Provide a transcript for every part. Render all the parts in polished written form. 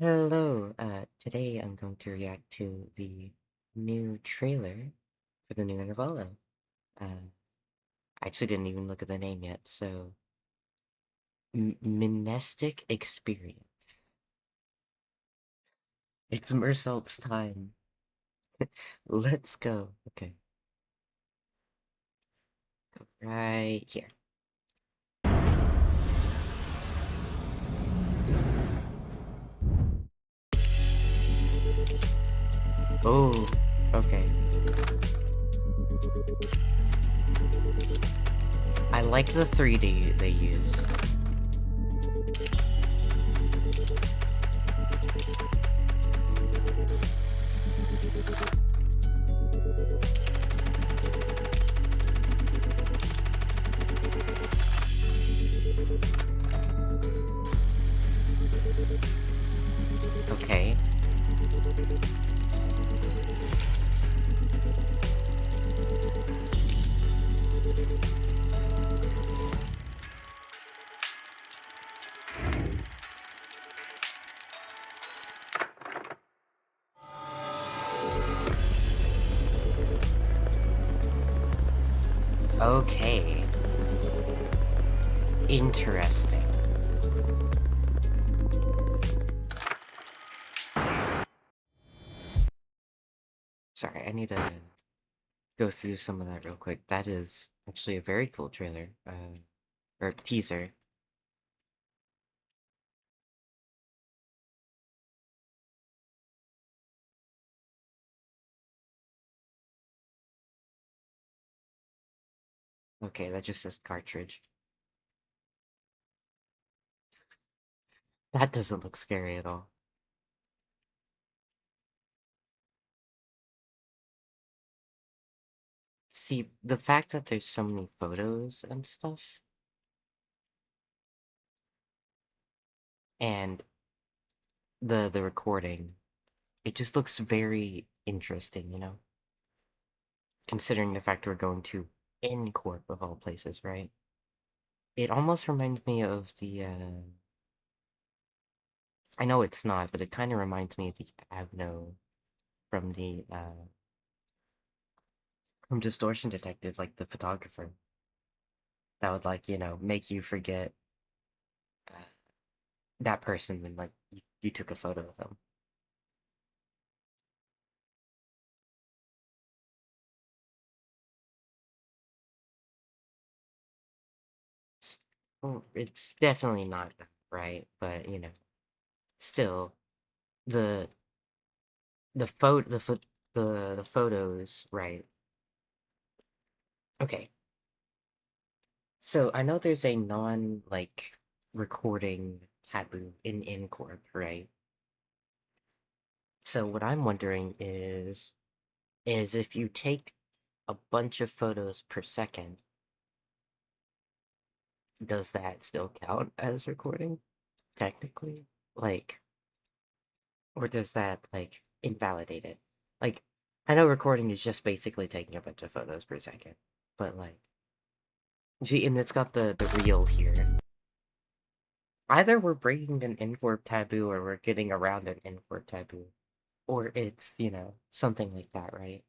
Hello, today I'm going to react to the new trailer for the new Intervalo. I actually didn't even look at the name yet, so Mnestic Experience. It's Mersault's time. Let's go. Okay, go right here. Oh, okay. I like the 3D they use. Okay. Okay. Interesting. Sorry, I need to go through some of that real quick. That is actually a very cool trailer, or teaser. Okay, that just says cartridge. That doesn't look scary at all. See, the fact that there's so many photos and stuff, and the recording, it just looks very interesting, you know? Considering the fact we're going to N-Corp of all places, right? It almost reminds me of the, I know it's not, but it kind of reminds me of the Avno from the, from Distortion Detective, like the photographer. That would, like, you know, make you forget uh, that person when, like, you took a photo of them. It's, well, it's definitely not that, right? But, you know, still, the the photo the photos, right? Okay, so I know there's a non like recording taboo in Incorp, right? So what I'm wondering is if you take a bunch of photos per second, does that still count as recording technically? Like, or does that like invalidate it? Like, I know recording is just basically taking a bunch of photos per second, but like, see, and it's got the reel here. Either we're breaking an in-corp taboo or we're getting around an in-corp taboo. Or it's, you know, something like that, right?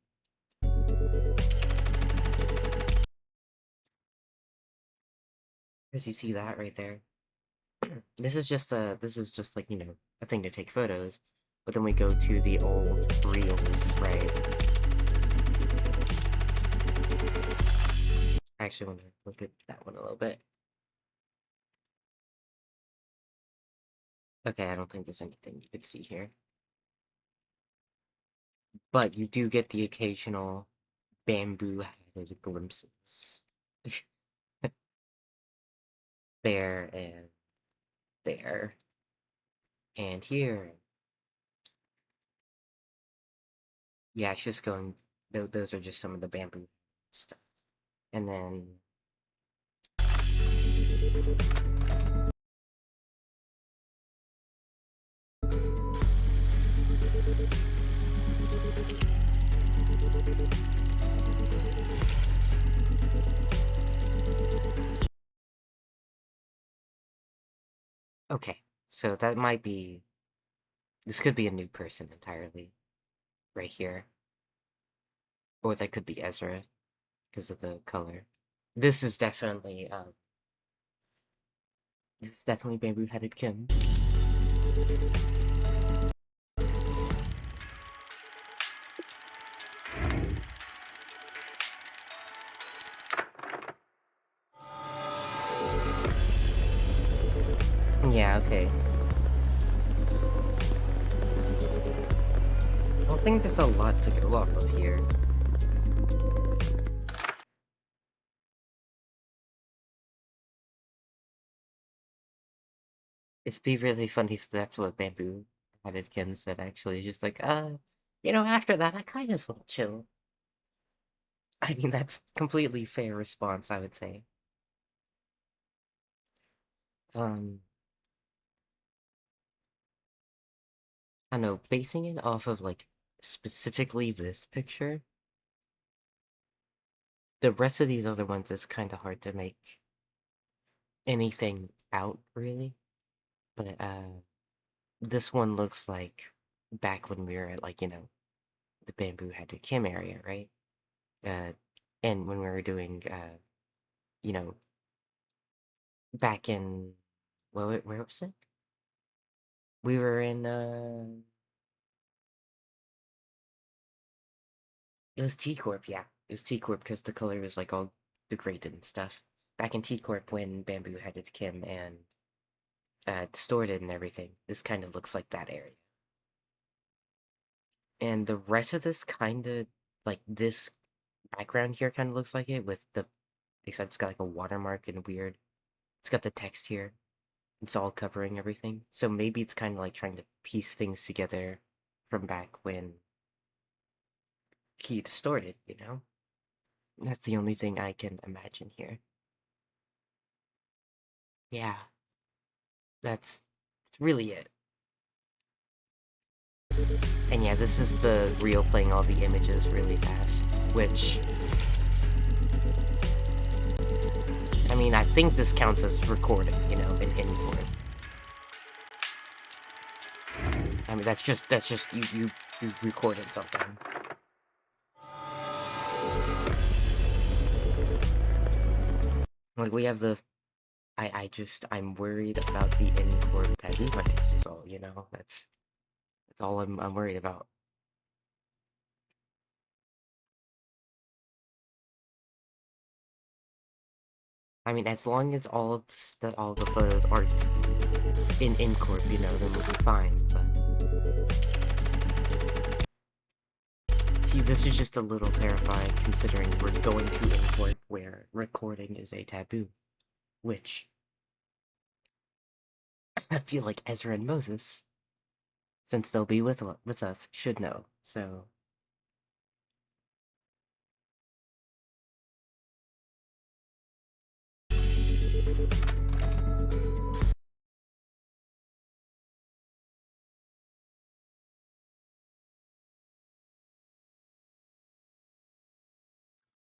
As you see that right there. This is just like, you know, a thing to take photos. But then we go to the old reels, right? I actually want to look at that one a little bit. Okay, I don't think there's anything you could see here. But you do get the occasional bamboo-headed glimpses. There and there and here. Yeah, it's just going. Those are just some of the bamboo stuff, and then okay, so that might be This could be a new person entirely, right here. Or that could be Ezra, because of the color. This is definitely, this is definitely Bamboo-Headed Kim. Yeah, okay. I don't think there's a lot to go off of here. It'd be really funny if that's what Bamboo-Headed Kim said, actually. Just like, after that, I kind of just want to chill. I mean, that's completely fair response, I would say. Um, I don't know, basing it off of, like, specifically this picture, the rest of these other ones is kind of hard to make anything out, really. But, this one looks like back when we were at, like, the Bamboo-Headed Kim area, right? Uh, and when we were doing, you know, back in, well, where was it? We were in, it was T-Corp, yeah. It was T-Corp because the color was, like, all degraded and stuff. Back in T-Corp when Bamboo-Headed Kim and, Distorted and everything, this kind of looks like that area. And the rest of this kind of, like, this background here kind of looks like it with the, except it's got, like, a watermark and weird. It's got the text here. It's all covering everything. So maybe it's kind of like trying to piece things together from back when he distorted, you know? That's the only thing I can imagine here. Yeah, that's really it. And yeah, this is the reel playing all the images really fast, which, I mean, I think this counts as recording, in import. I mean, that's just you recorded something. Like, we have the, I'm worried about the in-court taboo hunters is all, that's all I'm worried about. I mean, as long as all of all the photos aren't in court, then we'll be fine. But see, this is just a little terrifying considering we're going to in-court where recording is a taboo, which I feel like Ezra and Moses, since they'll be with us, should know. So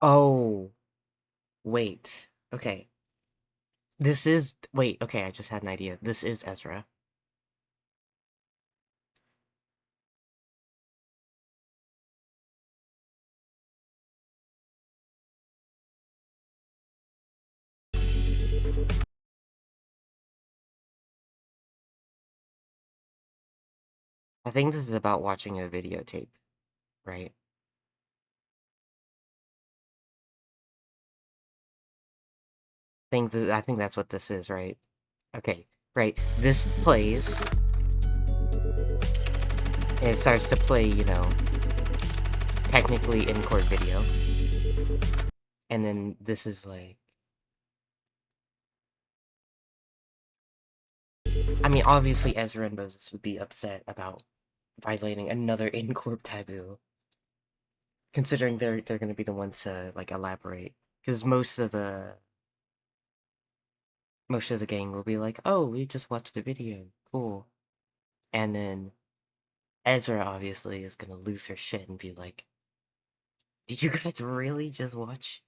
oh, wait. Okay. Wait, okay, I just had an idea. This is Ezra. I think this is about watching a videotape, right? I think that's what this is, right? Okay, right. This plays, and it starts to play, technically in-court video. And then this is like... I mean, obviously Ezra and Moses would be upset about violating another in-court taboo. Considering they're gonna be the ones to, like, elaborate. Because most of the gang will be like, oh, we just watched the video. Cool. And then Ezra obviously is gonna lose her shit and be like, did you guys really just watch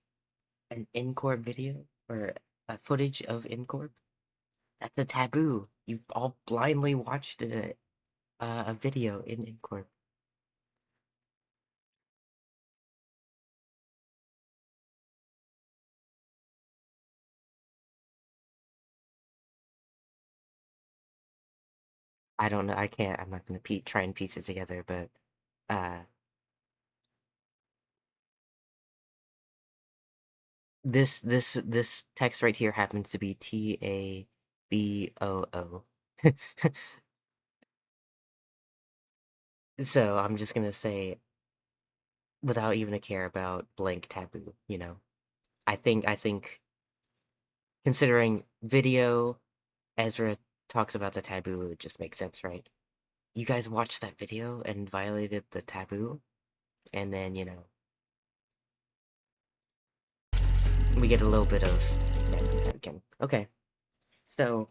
an in-court video? Or a footage of in-court? That's a taboo. You all blindly watched it. a video in Incorp. I don't know. I can't. I'm not gonna try and piece it together, but uh, this text right here happens to be TABOO. So I'm just gonna say without even a care about blank taboo. I think considering video, Ezra talks about the taboo. It just makes sense, right? You guys watched that video and violated the taboo, and then we get a little bit of again. Okay, so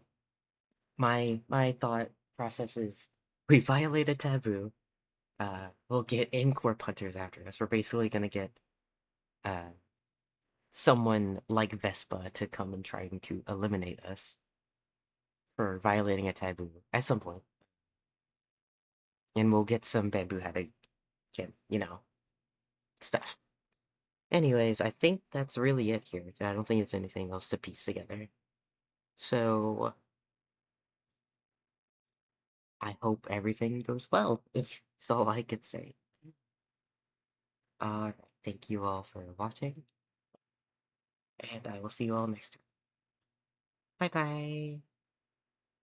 my thought process is we violate a taboo. We'll get in-corp hunters after us. We're basically gonna get uh someone like Vespa to come and trying to eliminate us for violating a taboo at some point, and we'll get some bamboo hatted, stuff. Anyways, I think that's really it here. I don't think it's anything else to piece together. So I hope everything goes well. Is all I could say. Thank you all for watching, and I will see you all next time. Bye bye.